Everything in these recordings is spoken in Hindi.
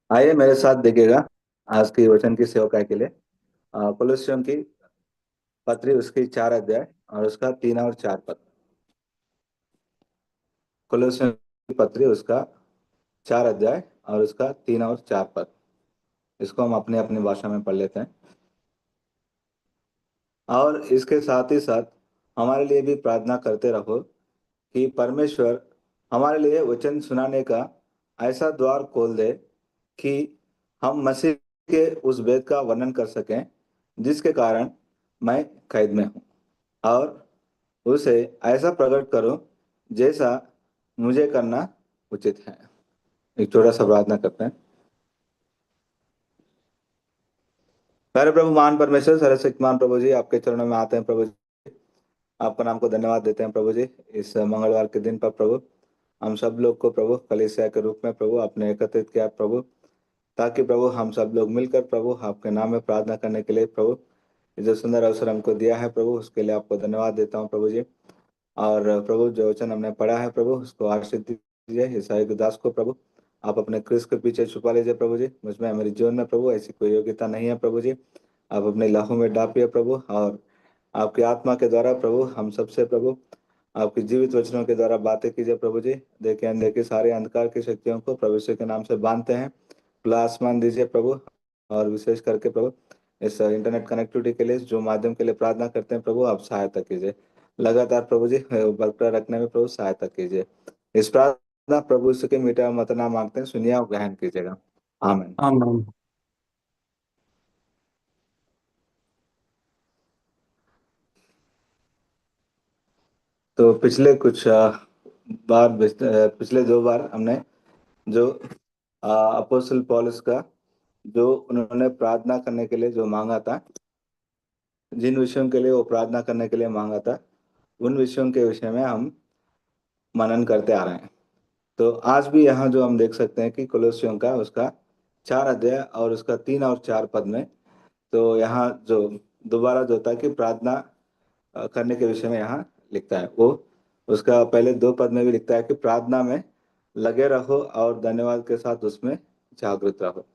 आइए मेरे साथ देखिएगा आज की वचन की सेवकाई के लिए कुलुस्सियों की पत्री उसकी 4 अध्याय और उसका 3 और 4 पद। कुलुस्सियों की पत्री उसका 4 अध्याय और उसका 3 और 4 पद। इसको हम अपनी अपनी भाषा में पढ़ लेते हैं। और इसके साथ ही साथ हमारे लिए भी प्रार्थना करते रहो कि परमेश्वर हमारे लिए वचन सुनाने का ऐसा द्वार खोल दे कि हम मसीह के उस भेद का वर्णन कर सकें जिसके कारण मैं कैद में हूँ, और उसे ऐसा प्रकट करो जैसा मुझे करना उचित है। एक छोटा सा प्रार्थना करते हैं। प्यारे प्रभु, महान परमेश्वर, सर्वशक्तिमान प्रभु जी, आपके चरणों में आते हैं प्रभु जी। आपका नाम को धन्यवाद देते हैं प्रभु जी। इस मंगलवार के दिन पर प्रभु हम सब लोग को प्रभु कलीसिया के रूप में प्रभु आपने एकत्रित किया प्रभु, ताकि प्रभु हम सब लोग मिलकर प्रभु आपके नाम में प्रार्थना करने के लिए प्रभु ये जो सुंदर अवसर हमको दिया है प्रभु, उसके लिए आपको धन्यवाद देता हूँ प्रभु जी। और प्रभु जो वचन हमने पढ़ा है प्रभु उसको आशीष दीजिए। ईसाई के दास को प्रभु आप अपने क्रूस के पीछे छुपा लीजिए प्रभु जी। मुझमें मेरे जीवन में प्रभु ऐसी कोई योग्यता नहीं है प्रभु जी। आप अपने लहू में डापिए प्रभु, और आपकी आत्मा के द्वारा प्रभु हम सबसे प्रभु आपके जीवित वचनों के द्वारा बातें कीजिए प्रभु जी। देखे अनदेखे सारे अंधकार की शक्तियों को प्रभु यीशु के नाम से बांधते हैं। खुला आसमान दीजिए प्रभु, और विशेष करके प्रभु इस इंटरनेट कनेक्टिविटी के लिए जो माध्यम के लिए प्रार्थना करते हैं प्रभु आप सहायता कीजिए। लगातार प्रभु जी बरकरार रखने में प्रभु सहायता कीजिए। इस प्रार्थना प्रभु यीशु के मीठा मत नाम मांगते हैं, सुनिए और ग्रहण कीजिएगा। आमीन। आमीन। तो पिछले कुछ पिछले 2 बार हमने जो अपोस्टल पौलुस का जो उन्होंने प्रार्थना करने के लिए जो मांगा था, जिन विषयों के लिए वो प्रार्थना करने के लिए मांगा था, उन विषयों के विषय में हम मनन करते आ रहे हैं। तो आज भी यहाँ जो हम देख सकते हैं कि कोलोसियों का उसका 4 अध्याय और उसका 3 और 4 पद में, तो यहाँ जो दोबारा जो था कि प्रार्थना करने के विषय में यहाँ लिखता है। वो उसका पहले 2 पद में भी लिखता है कि प्रार्थना में लगे रहो और धन्यवाद के साथ उसमें जागृत रहो।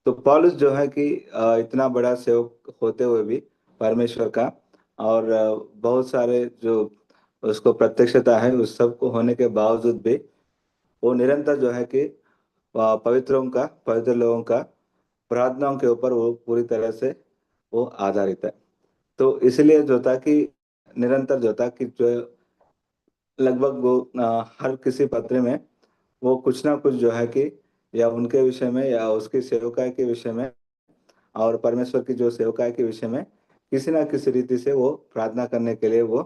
तो पौलुस जो है कि इतना बड़ा सेवक होते हुए भी परमेश्वर का, और बहुत सारे जो उसको प्रत्यक्षता है उस सब को होने के बावजूद भी वो निरंतर जो है कि पवित्र लोगों का प्रार्थनाओं के ऊपर वो पूरी तरह से वो आधारित है। तो इसलिए जो था कि निरंतर जो था कि जो लगभग वो हर किसी पत्र में वो कुछ ना कुछ जो है कि या उनके विषय में या उसकी सेवकाई के विषय में और परमेश्वर की जो सेवकाई के विषय में किसी ना किसी रीति से वो प्रार्थना करने के लिए वो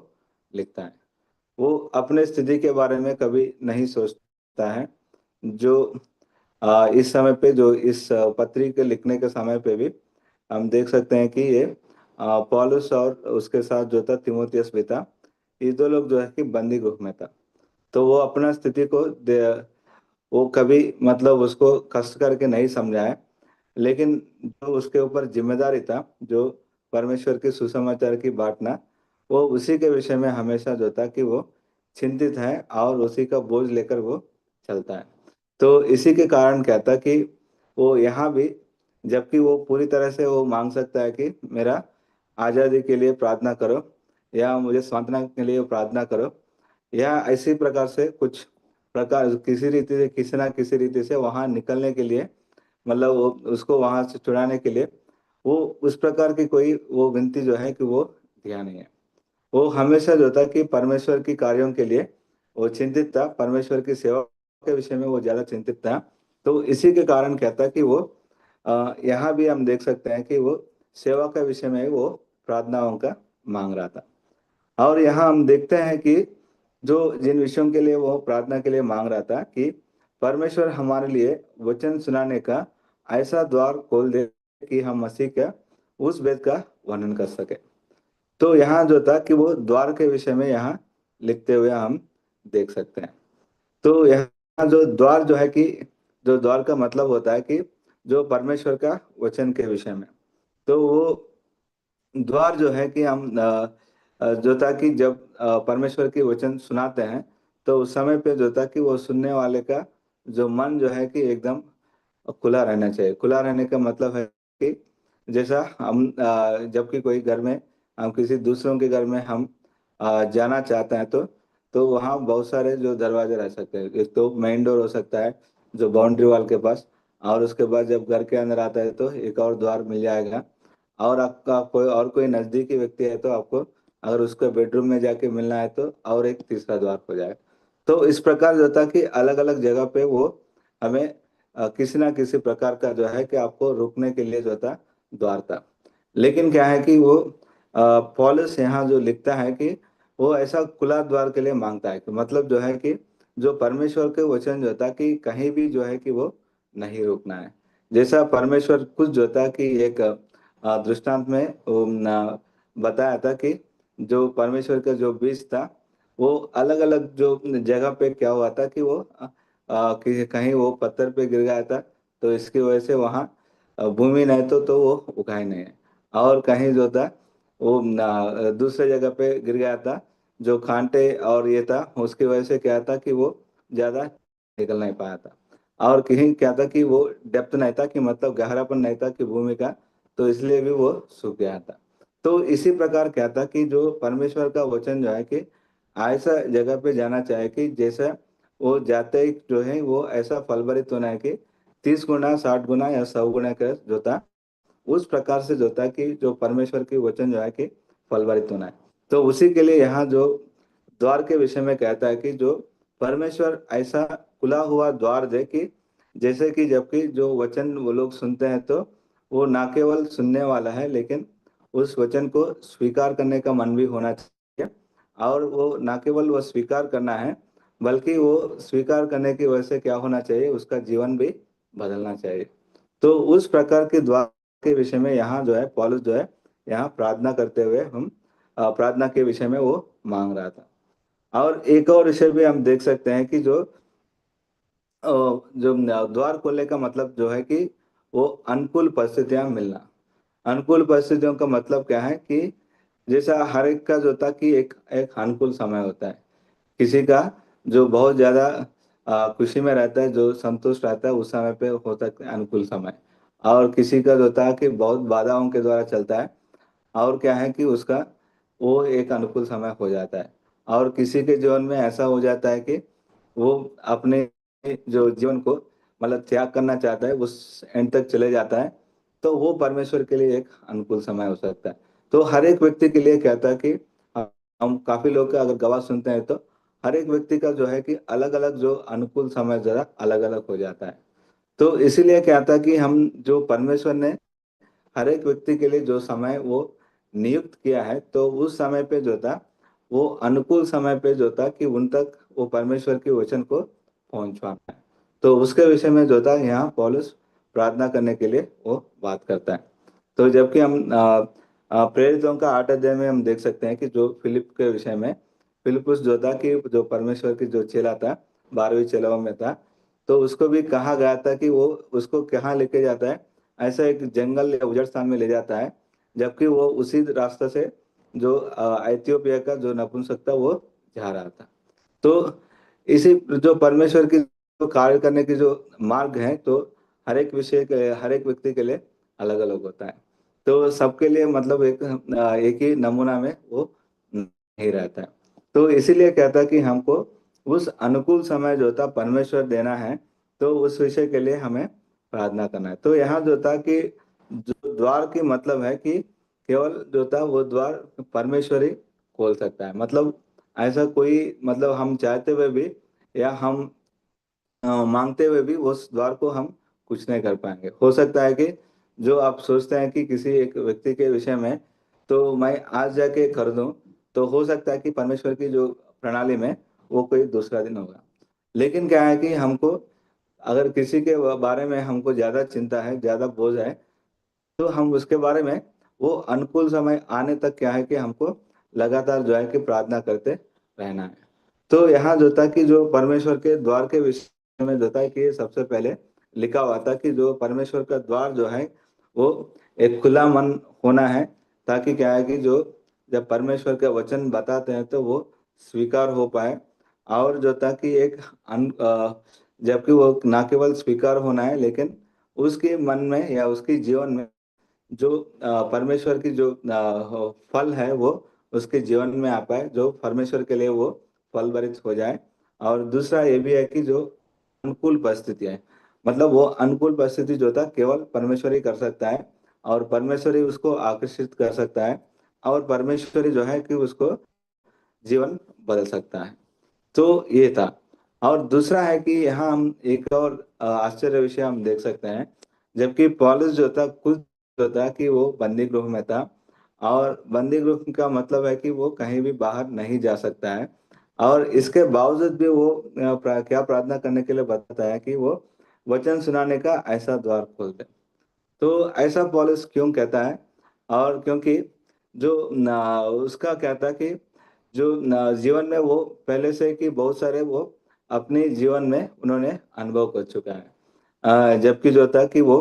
लिखता है। वो अपने स्थिति के बारे में कभी नहीं सोचता है। जो इस समय पे जो इस पत्री के लिखने के समय पे भी हम देख सकते हैं कि ये पौलुस और उसके साथ जो था तिमोथियस भी था, ये 2 लोग जो है कि बंदी गृह में था। तो वो अपना स्थिति को वो कभी मतलब उसको कष्ट करके नहीं समझा है, लेकिन जो उसके ऊपर जिम्मेदारी था जो परमेश्वर के सुसमाचार की बांटना, वो उसी के विषय में हमेशा जो था कि वो चिंतित है और उसी का बोझ लेकर वो चलता है। तो इसी के कारण कहता कि वो यहाँ भी, जबकि वो पूरी तरह से वो मांग सकता है कि मेरा आज़ादी के लिए प्रार्थना करो या मुझे सांत्वना के लिए प्रार्थना करो, या ऐसी प्रकार से कुछ प्रकार किसी रीति से किसी ना किसी रीति से वहां निकलने के लिए, मतलब वो उसको वहां से छुड़ाने के लिए वो उस प्रकार की कोई वो विनती जो है कि वो दिया नहीं है। वो हमेशा जो था कि परमेश्वर की कार्यों के लिए वो चिंतित था, परमेश्वर की सेवा के विषय में वो ज्यादा चिंतित था। तो इसी के कारण कहता कि वो यहाँ भी हम देख सकते हैं कि वो सेवा के विषय में वो प्रार्थनाओं का मांग रहा था। और यहाँ हम देखते हैं कि जो जिन विषयों के लिए वो प्रार्थना के लिए मांग रहा था कि परमेश्वर हमारे लिए वचन सुनाने का ऐसा द्वार खोल दे कि हम मसीह का उस भेद का वर्णन कर सके। तो यहाँ जो था कि वो द्वार के विषय में यहाँ लिखते हुए हम देख सकते हैं। तो यहाँ जो द्वार जो है कि जो द्वार का मतलब होता है कि जो परमेश्वर का वचन के विषय में, तो वो द्वार जो है कि हम जो था कि जब परमेश्वर की वचन सुनाते हैं तो उस समय पे जो था कि वो सुनने वाले का जो मन जो है कि एकदम खुला रहना चाहिए। खुला रहने का मतलब है कि जैसा हम जबकि कोई घर में हम किसी दूसरों के घर में हम जाना चाहते हैं तो वहाँ बहुत सारे जो दरवाजे रह सकते हैं। एक तो मेन डोर हो सकता है जो बाउंड्री वॉल के पास, और उसके बाद जब घर के अंदर आता है तो एक और द्वार मिल जाएगा। और आपका कोई नजदीकी व्यक्ति है तो आपको अगर उसके बेडरूम में जाके मिलना है तो और एक तीसरा द्वार हो जाएगा। तो इस प्रकार जो था कि अलग अलग जगह पे वो हमें किसी ना किसी प्रकार का जो है कि आपको रुकने के लिए जो था द्वार था। लेकिन क्या है कि वो पॉलस यहाँ जो लिखता है कि वो ऐसा खुला द्वार के लिए मांगता है, कि मतलब जो है कि जो परमेश्वर के वचन जो था कि कहीं भी जो है कि वो नहीं रुकना है। जैसा परमेश्वर कुछ जो था कि एक दृष्टांत में वो, बताया था कि जो परमेश्वर का जो बीज था वो अलग अलग जो जगह पे क्या हुआ था कि वो कि कहीं वो पत्थर पे गिर गया था, तो इसकी वजह से वहाँ भूमि नहीं तो वो उगाई नहीं है। और कहीं जो था वो दूसरे जगह पे गिर गया था जो खांटे और ये था, उसकी वजह से क्या था कि वो ज्यादा निकल नहीं पाया था। और कहीं क्या था कि वो डेप्थ नहीं था, कि मतलब गहरापन नहीं था कि भूमि का, तो इसलिए भी वो सूख गया था। तो इसी प्रकार क्या था कि जो परमेश्वर का वचन जो है कि ऐसा जगह पे जाना चाहे कि जैसा वो जाते ही जो है वो ऐसा फलभरित होना है कि 30 गुना 60 गुना या 100 गुना का जो था उस प्रकार से जो था कि जो परमेश्वर की वचन जो है कि फलभरित होना है। तो उसी के लिए यहाँ जो द्वार के विषय में कहता है कि जो परमेश्वर ऐसा खुला हुआ द्वार दे कि जैसे कि जबकि जो वचन वो लोग सुनते हैं तो वो ना केवल सुनने वाला है, लेकिन उस वचन को स्वीकार करने का मन भी होना चाहिए। और वो ना केवल वो स्वीकार करना है, बल्कि वो स्वीकार करने की वजह से क्या होना चाहिए, उसका जीवन भी बदलना चाहिए। तो उस प्रकार के द्वार के विषय में यहाँ जो है पौलुस जो है यहाँ प्रार्थना करते हुए हम प्रार्थना के विषय में वो मांग रहा था। और एक और विषय भी हम देख सकते हैं कि जो द्वार खोलने का मतलब जो है कि वो अनुकूल परिस्थितियां मिलना। अनुकूल परिस्थितियों का मतलब क्या है कि जैसा हर एक का जो था कि एक एक अनुकूल समय होता है। किसी का जो बहुत ज्यादा खुशी में रहता है, जो संतुष्ट रहता है, उस समय पे होता है अनुकूल समय। और किसी का जो होता है कि बहुत बाधाओं के द्वारा चलता है, और क्या है कि उसका वो एक अनुकूल समय हो जाता है। और किसी के जीवन में ऐसा हो जाता है कि वो अपने जो जीवन को मतलब त्याग करना चाहता है, उस एंड तक चले जाता है, तो वो परमेश्वर के लिए एक अनुकूल समय हो सकता है। तो हर एक व्यक्ति के लिए कहता है कि हम काफी लोग का अगर गवाह सुनते हैं तो हर एक व्यक्ति का जो है कि अलग अलग जो अनुकूल समय जरा अलग अलग हो जाता है। तो इसीलिए क्या था कि हम जो परमेश्वर ने हर एक व्यक्ति के लिए जो समय वो नियुक्त किया है, तो उस समय पे जो था वो अनुकूल समय पे जो था कि उन तक वो परमेश्वर के वचन को पहुंचवाना है। तो उसके विषय में जो था यहाँ पौलुस प्रार्थना करने के लिए वो बात करता है। तो जबकि हम प्रेरितों का 8 अध्याय में हम देख सकते हैं कि जो फिलिप के विषय में, फिलिपुस जो था कि जो परमेश्वर की जो चेला था, 12वीं चेलाओं में था, तो उसको भी कहा गया था कि वो उसको कहाँ लेके जाता है, ऐसा एक जंगल या उजड़ स्थान में ले जाता है। जबकि वो उसी रास्ते से जो इथियोपिया का जो नपुंसक था वो जा रहा था। तो इसी जो परमेश्वर की जो कार्य करने की जो मार्ग है, तो हर एक विषय के हर एक व्यक्ति के लिए अलग अलग होता है। तो सबके लिए मतलब एक ही नमूना में वो नहीं रहता है। तो इसीलिए कहता है कि हमको उस अनुकूल समय जो था परमेश्वर देना है, तो उस विषय के लिए हमें प्रार्थना करना है। तो यहाँ जो था कि जो द्वार की मतलब है कि केवल जो था वो द्वार परमेश्वर ही खोल सकता है। मतलब ऐसा कोई मतलब हम चाहते हुए भी या हम मांगते हुए भी उस द्वार को हम कुछ नहीं कर पाएंगे। हो सकता है कि जो आप सोचते हैं कि किसी एक व्यक्ति के विषय में तो मैं आज जाके कर दूं, तो हो सकता है कि परमेश्वर की जो प्रणाली में वो कोई दूसरा दिन होगा। लेकिन क्या है कि हमको अगर किसी के बारे में हमको ज्यादा चिंता है, ज्यादा बोझ है, तो हम उसके बारे में वो अनुकूल समय आने तक क्या है कि हमको लगातार जो है कि प्रार्थना करते रहना है। तो यहाँ जो था कि जो परमेश्वर के द्वार के विषय में जो था कि सबसे पहले लिखा हुआ था कि जो परमेश्वर का द्वार जो है वो एक खुला मन होना है, ताकि क्या है कि जो जब परमेश्वर के वचन बताते हैं तो वो स्वीकार हो पाए। और जो था कि जबकि वो ना केवल स्वीकार होना है, लेकिन उसके मन में या उसके जीवन में जो परमेश्वर की जो फल है वो उसके जीवन में आ पाए, जो परमेश्वर के लिए वो फल भरित हो जाए। और दूसरा ये भी है कि जो अनुकूल परिस्थितियां है, मतलब वो अनुकूल परिस्थिति जो था केवल परमेश्वर ही कर सकता है, और परमेश्वर ही उसको आकर्षित कर सकता है, और परमेश्वर ही जो है कि उसको जीवन बदल सकता है। तो ये था। और दूसरा है कि यहाँ हम एक और आश्चर्य विषय हम देख सकते हैं। जबकि पौलुस जो था खुद जो था कि वो बंदी गृह में था, और बंदी गृह का मतलब है कि वो कहीं भी बाहर नहीं जा सकता है, और इसके बावजूद भी वो क्या प्रार्थना करने के लिए बताता है कि वो वचन सुनाने का ऐसा द्वार खोल दे। तो ऐसा पॉलिस क्यों कहता है? और क्योंकि जो उसका कहता कि जो जीवन में वो पहले से कि बहुत सारे वो अपने जीवन में उन्होंने अनुभव कर चुका है। जबकि जो था कि वो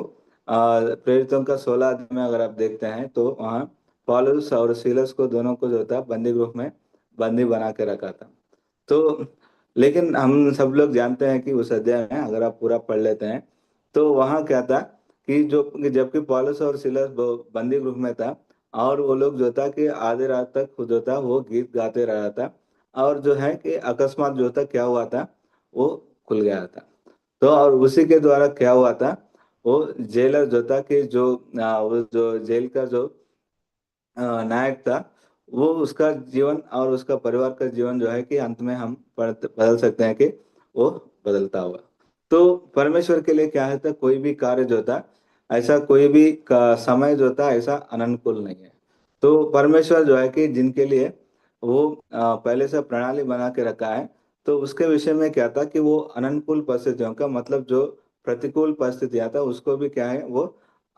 प्रेरितों का 16 अध्याय में अगर आप देखते हैं तो वहाँ पौलुस और सीलस को दोनों को जो था बंदी गृह में बंदी बना के रखा था। तो लेकिन हम सब लोग जानते हैं कि उस अध्याय में अगर आप पूरा पढ़ लेते हैं तो वहाँ क्या था कि जो जबकि पौलुस और सिलस बंदी गृह में था, और वो लोग जो था कि आधे रात तक जो था वो गीत गाते रहा था, और जो है कि अकस्मात जो था क्या हुआ था, वो खुल गया था। तो और उसी के द्वारा क्या हुआ था, वो जेलर जो था कि जो वो जो जेल का जो नायक था, वो उसका जीवन और उसका परिवार का जीवन जो है कि अंत में हम बदल सकते हैं कि वो बदलता हुआ। तो परमेश्वर के लिए क्या है, तो कोई भी कार्य जो था, ऐसा कोई भी का समय जो था ऐसा अननुकूल नहीं है। तो परमेश्वर जो है कि जिनके लिए वो पहले से प्रणाली बना के रखा है, तो उसके विषय में क्या था कि वो अननुकूल परिस्थितियों का मतलब जो प्रतिकूल परिस्थितियां था उसको भी क्या है वो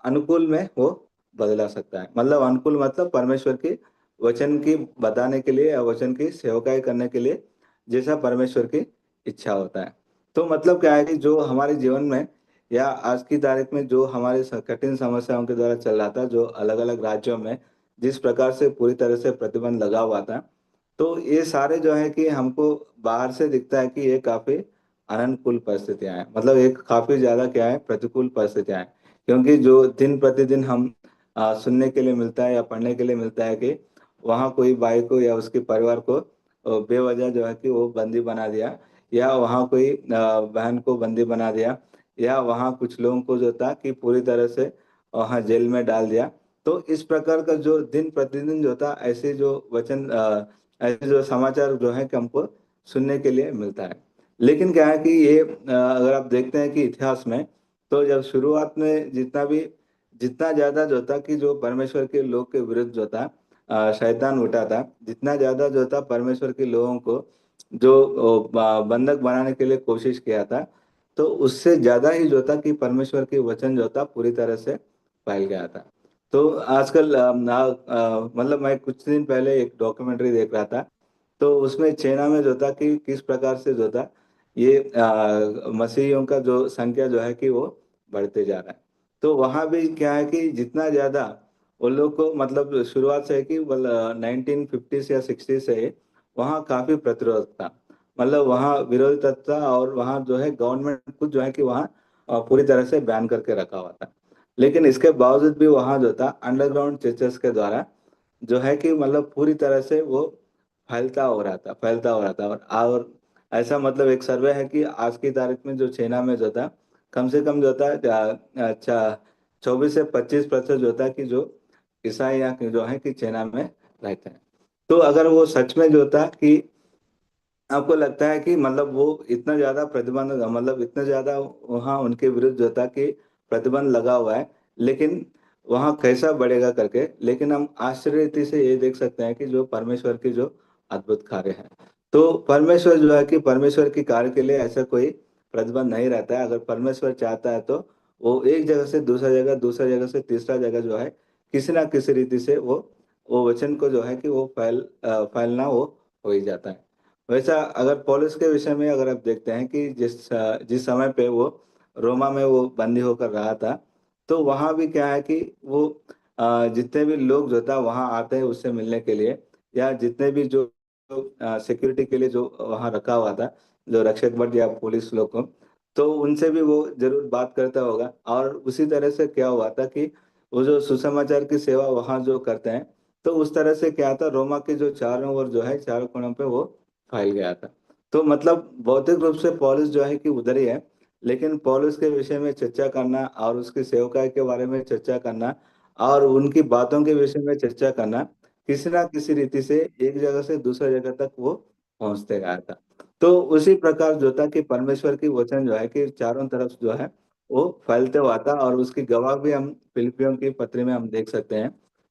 अनुकूल में वो बदला सकता है। मतलब अनुकूल मतलब परमेश्वर की वचन की बताने के लिए या वचन की सेवकाई करने के लिए जैसा परमेश्वर की इच्छा होता है। तो मतलब क्या है कि जो हमारे जीवन में या आज की तारीख में जो हमारे कठिन समस्याओं के द्वारा चल रहा था, जो अलग अलग राज्यों में जिस प्रकार से पूरी तरह से प्रतिबंध लगा हुआ था, तो ये सारे जो है कि हमको बाहर से दिखता है कि ये काफी अननुकूल परिस्थितियां हैं, मतलब एक काफी ज्यादा क्या है प्रतिकूल परिस्थितियां हैं। क्योंकि जो दिन प्रतिदिन हम सुनने के लिए मिलता है या पढ़ने के लिए मिलता है कि वहाँ कोई भाई को या उसके परिवार को बेवजह जो है कि वो बंदी बना दिया, या वहाँ कोई बहन को बंदी बना दिया, या वहाँ कुछ लोगों को जो था कि पूरी तरह से वहाँ जेल में डाल दिया। तो इस प्रकार का जो दिन प्रतिदिन जो था ऐसे जो वचन ऐसे जो समाचार जो है कि हमको सुनने के लिए मिलता है। लेकिन क्या है कि ये अगर आप देखते हैं कि इतिहास में, तो जब शुरुआत में जितना ज्यादा जो था कि जो परमेश्वर के लोग के विरुद्ध जो था शैतान उठा था, जितना ज्यादा जो था परमेश्वर के लोगों को जो बंधक बनाने के लिए कोशिश किया था, तो उससे ज्यादा ही जो था कि परमेश्वर के वचन जो था पूरी तरह से फैल गया था। तो आजकल मतलब मैं कुछ दिन पहले एक डॉक्यूमेंट्री देख रहा था, तो उसमें चाइना में जो था कि किस प्रकार से जो था ये मसीहियों का जो संख्या जो है कि वो बढ़ते जा रहा है। तो वहां भी क्या है कि जितना ज्यादा वो लोग को मतलब शुरुआत से है कि 1950 या 60 से वहाँ काफी प्रतिरोध था, मतलब वहाँ विरोध था, और वहाँ जो है गवर्नमेंट खुद जो है कि वहाँ पूरी तरह से बैन करके रखा हुआ था। लेकिन इसके बावजूद भी वहाँ जो था अंडरग्राउंड चर्चेस के द्वारा जो है कि मतलब पूरी तरह से वो फैलता हो रहा था। और ऐसा मतलब एक सर्वे है कि आज की तारीख में जो चाइना में जो था कम से कम जो था अच्छा 24 से 25% जो था कि जो ईसाई यहाँ के जो है कि चाइना में रहते हैं। तो अगर वो सच में जो था कि आपको लगता है कि मतलब वो इतना ज्यादा प्रतिबंध मतलब इतना ज्यादा वहाँ उनके विरुद्ध जो था कि प्रतिबंध लगा हुआ है, लेकिन वहाँ कैसा बढ़ेगा करके, लेकिन हम आश्चर्य से ये देख सकते हैं कि जो परमेश्वर की जो अद्भुत कार्य है। तो परमेश्वर जो है कि परमेश्वर की कार्य के लिए ऐसा कोई प्रतिबंध नहीं रहता है। अगर परमेश्वर चाहता है तो वो एक जगह से दूसरा जगह से तीसरा जगह जो है किसी ना किसी रीति से वो वचन को जो है कि वो फैलना वो हो ही जाता है। वैसा अगर पॉलिस के विषय में अगर आप देखते हैं कि जिस समय पे वो रोमा में वो बंदी होकर रहा था, तो वहां भी क्या है कि वो जितने भी लोग जो था वहां आते हैं उससे मिलने के लिए, या जितने भी जो सिक्योरिटी के लिए जो वहां रखा हुआ था, जो रक्षक भट या पुलिस लोग को, तो उनसे भी वो जरूर बात करता होगा। और उसी तरह से क्या हुआ था कि वो जो सुसमाचार की सेवा वहाँ जो करते हैं, तो उस तरह से क्या था, रोमा के जो चारों ओर जो है, चारों कोनों पे वो फैल गया था। तो मतलब भौतिक रूप से पौलुस जो है कि उधर ही है, लेकिन पौलुस के विषय में चर्चा करना और उसकी सेवकाई के बारे में चर्चा करना और उनकी बातों के विषय में चर्चा करना, किसी ना किसी रीति से एक जगह से दूसरी जगह तक वो पहुंचते गया था। तो उसी प्रकार जो था कि परमेश्वर की वचन जो है कि चारों तरफ जो है वो फैलते हुआ था। और उसकी गवाह भी हम फिलिपियों की पत्री में हम देख सकते हैं।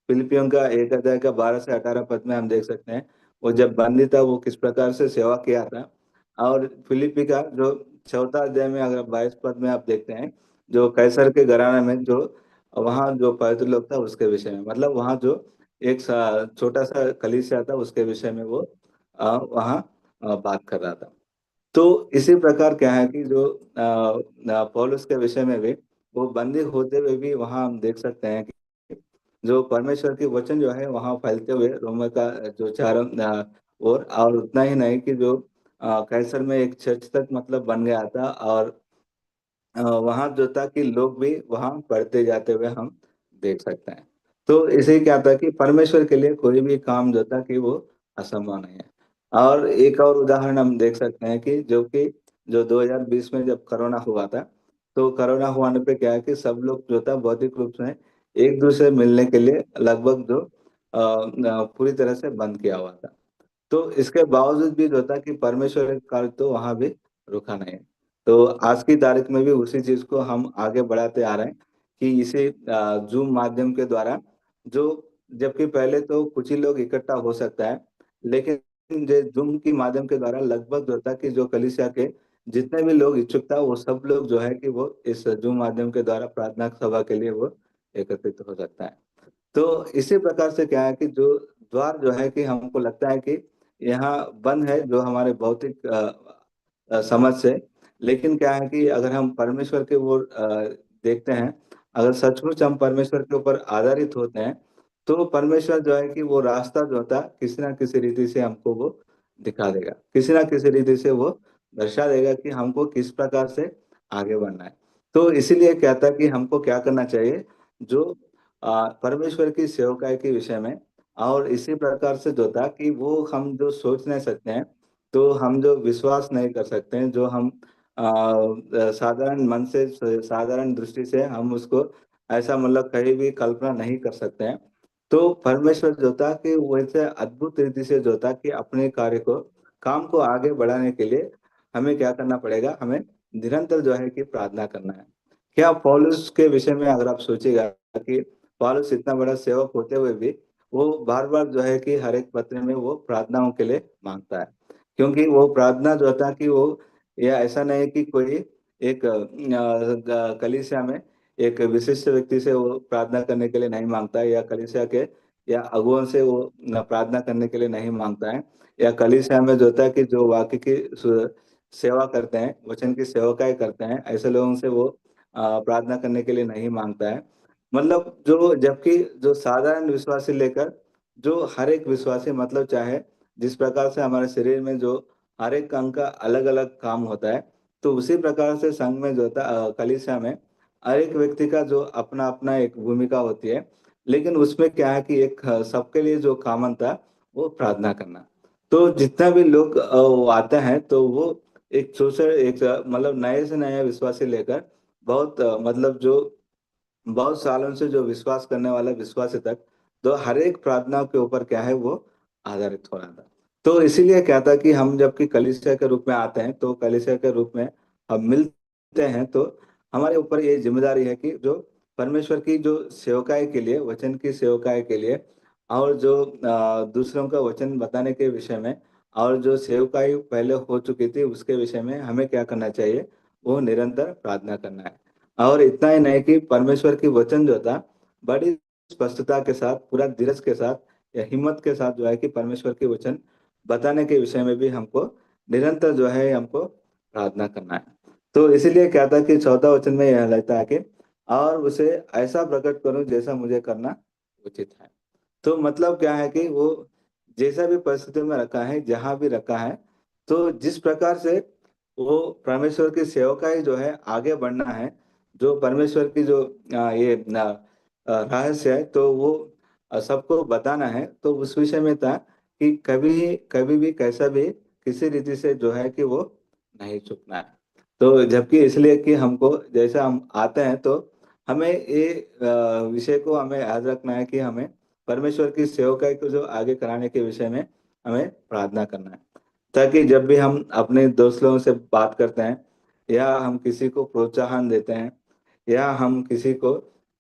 फिलिपियों का 1 अध्याय का 12 से 18 पद में हम देख सकते हैं वो जब बंदी था वो किस प्रकार से सेवा किया था। और फिलिपी का जो 4 अध्याय में अगर 22 पद में आप देखते हैं, जो कैसर के घराने में जो वहाँ जो पवित्र लोग था उसके विषय में, मतलब वहाँ जो एक छोटा सा कलीसिया था उसके विषय में वो वहाँ बात कर रहा था। तो इसी प्रकार क्या है कि जो पौलुस के विषय में भी वो बंदी होते हुए भी वहाँ हम देख सकते हैं कि जो परमेश्वर की वचन जो है वहाँ फैलते हुए रोम का जो चारों और उतना ही नहीं कि जो कैसर में एक चर्च तक मतलब बन गया था। और वहाँ जो था कि लोग भी वहाँ पढ़ते जाते हुए हम देख सकते हैं। तो इसे क्या था कि परमेश्वर के लिए कोई भी काम जो था कि वो असंभव नहीं है। और एक और उदाहरण हम देख सकते हैं कि जो 2020 में जब कोरोना हुआ था, तो कोरोना होने पे क्या है कि सब लोग जो था भौतिक रूप से एक दूसरे मिलने के लिए लगभग जो पूरी तरह से बंद किया हुआ था। तो इसके बावजूद भी जो था कि परमेश्वर का कार्य तो वहां भी रुका नहीं। तो आज की तारीख में भी उसी चीज को हम आगे बढ़ाते आ रहे हैं कि इसे जूम माध्यम के द्वारा जो, जबकि पहले तो कुछ ही लोग इकट्ठा हो सकता है, लेकिन जो जूम की माध्यम के द्वारा लगभग जो था कि जो कलीसिया के जितने भी लोग इच्छुक था वो सब लोग जो है कि वो इस जूम माध्यम के द्वारा प्रार्थना सभा के लिए वो एकत्रित हो सकता है। तो इसी प्रकार से क्या है कि जो द्वार जो है कि हमको लगता है कि यहाँ बंद है जो हमारे भौतिक समझ से। लेकिन क्या है कि अगर हम परमेश्वर के वो देखते हैं, अगर सचमुच हम परमेश्वर के ऊपर आधारित होते हैं, तो परमेश्वर जो है कि वो रास्ता जो होता है किसी ना किसी रीति से हमको वो दिखा देगा, किसी ना किसी रीति से वो दर्शा देगा कि हमको किस प्रकार से आगे बढ़ना है। तो इसीलिए कहता है कि हमको क्या करना चाहिए, जो परमेश्वर की सेवकाई के विषय में। और इसी प्रकार से जो था कि वो हम जो सोच नहीं सकते हैं, तो हम जो विश्वास नहीं कर सकते हैं, जो हम साधारण मन से साधारण दृष्टि से हम उसको ऐसा मतलब कहीं भी कल्पना नहीं कर सकते हैं। तो परमेश्वर जो था कि वैसे अद्भुत रीति से जो था कि अपने कार्य को काम को आगे बढ़ाने के लिए हमें क्या करना पड़ेगा, हमें निरंतर जो है कि प्रार्थना करना है। क्या पौलुस के विषय में अगर आप सोचिएगा कि पौलुस इतना बड़ा सेवक होते हुए भी वो बार बार जो है कि हर एक पत्र में वो प्रार्थनाओं के लिए मांगता है। क्योंकि वो प्रार्थना जो था कि वो, या ऐसा नहीं है कि कोई एक कलीसिया में एक विशिष्ट व्यक्ति से वो प्रार्थना करने के लिए नहीं मांगता है, या कलीसिया के या अगुओं से वो प्रार्थना करने के लिए नहीं मांगता है, या कलीसिया में जो होता है कि जो वाक्य की सेवा करते हैं, वचन की सेवकाई करते हैं, ऐसे लोगों से वो प्रार्थना करने के लिए नहीं मांगता है। मतलब जो, जबकि जो साधारण विश्वासी लेकर जो हर एक विश्वासी, मतलब चाहे जिस प्रकार से हमारे शरीर में जो हर एक अंग का अलग अलग काम होता है, तो उसी प्रकार से संघ में जो होता कलीसिया में हर एक व्यक्ति का जो अपना अपना एक भूमिका होती है। लेकिन उसमें क्या है कि एक सबके लिए जो कॉमन था वो प्रार्थना करना। तो जितना भी लोग वो आते हैं तो वो एक सोशल एक मतलब नए से नए विश्वासी लेकर बहुत मतलब जो बहुत सालों से जो विश्वास करने वाला विश्वासी तक, तो हर एक प्रार्थना के ऊपर क्या है वो आधारित हो रहा था। तो इसीलिए क्या था कि हम जबकि कलीसिया के रूप में आते हैं, तो कलीसिया के रूप में हम मिलते हैं, तो हमारे ऊपर ये जिम्मेदारी है कि जो परमेश्वर की जो सेवकाई के लिए, वचन की सेवकाई के लिए, और जो दूसरों का वचन बताने के विषय में, और जो सेवकाई पहले हो चुकी थी उसके विषय में हमें क्या करना चाहिए, वो निरंतर प्रार्थना करना है। और इतना ही नहीं कि परमेश्वर की वचन जो था बड़ी स्पष्टता के साथ, पूरा धीरज के साथ या हिम्मत के साथ जो है कि परमेश्वर के वचन बताने के विषय में भी हमको निरंतर जो है हमको प्रार्थना करना है। तो इसीलिए क्या था कि 14 वचन में यह लगता है कि और उसे ऐसा प्रकट करूं जैसा मुझे करना उचित है। तो मतलब क्या है कि वो जैसा भी परिस्थिति में रखा है, जहां भी रखा है, तो जिस प्रकार से वो परमेश्वर की सेवका ही जो है आगे बढ़ना है, जो परमेश्वर की जो ये रहस्य है, तो वो सबको बताना है। तो उस विषय में था कि कभी कभी भी कैसा भी किसी रीति से जो है कि वो नहीं चुकना है। तो जबकि इसलिए कि हमको जैसा हम आते हैं, तो हमें ये विषय को हमें याद रखना है कि हमें परमेश्वर की सेवकाई को जो आगे कराने के विषय में हमें प्रार्थना करना है, ताकि जब भी हम अपने दोस्त लोगों से बात करते हैं, या हम किसी को प्रोत्साहन देते हैं, या हम किसी को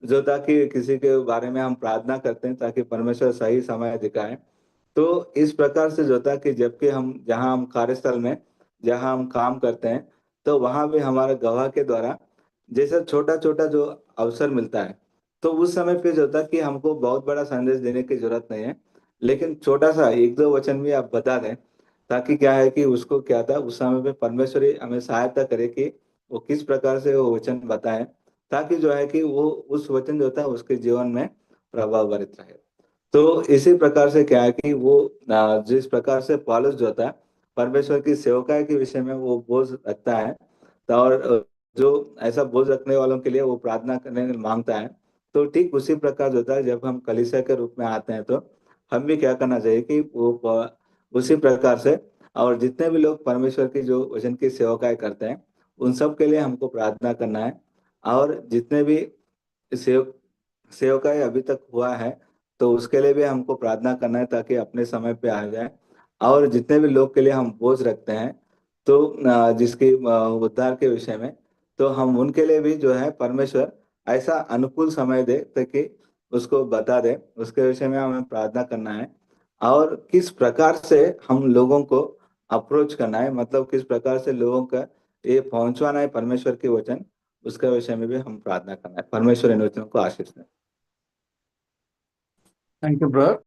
जो, ताकि किसी के बारे में हम प्रार्थना करते हैं ताकि परमेश्वर सही समय दिखाए, तो इस प्रकार से जो होता है कि जबकि हम जहाँ हम कार्यस्थल में जहाँ हम काम करते हैं, तो वहां भी हमारे गवाह के द्वारा जैसे छोटा छोटा जो अवसर मिलता है, तो उस समय पे जो होता है कि हमको बहुत बड़ा संदेश देने की जरूरत नहीं है, लेकिन छोटा सा एक दो वचन भी आप बता दें, ताकि क्या है कि उसको क्या था उस समय पे परमेश्वर ही हमें सहायता करे कि वो किस प्रकार से वो वचन बताए, ताकि जो है कि वो उस वचन जो होता है उसके जीवन में प्रभाव भरित रहे। तो इसी प्रकार से क्या है कि वो जिस प्रकार से पौलुस जो होता है परमेश्वर की सेवकाई के विषय में वो बोझ रखता है, तो और जो ऐसा बोझ रखने वालों के लिए वो प्रार्थना करने मांगता है, तो ठीक उसी प्रकार जो होता है जब हम कलीसिया के रूप में आते हैं, तो हम भी क्या करना चाहिए कि वो उसी प्रकार से, और जितने भी लोग परमेश्वर की जो वचन की सेवकाई करते हैं उन सब के लिए हमको प्रार्थना करना है। और जितने भी सेव सेवकाई अभी तक हुआ है, तो उसके लिए भी हमको प्रार्थना करना है ताकि अपने समय पे आ जाए। और जितने भी लोग के लिए हम बोझ रखते हैं, तो जिसकी उद्धार के विषय में, तो हम उनके लिए भी जो है परमेश्वर ऐसा अनुकूल समय दे ताकि उसको बता दे, उसके विषय में हमें प्रार्थना करना है। और किस प्रकार से हम लोगों को अप्रोच करना है, मतलब किस प्रकार से लोगों का ये पहुंचवाना है परमेश्वर के वचन, उसके विषय में भी हम प्रार्थना करना है। परमेश्वर इन वचनों को आशीष दें। Thank you brother.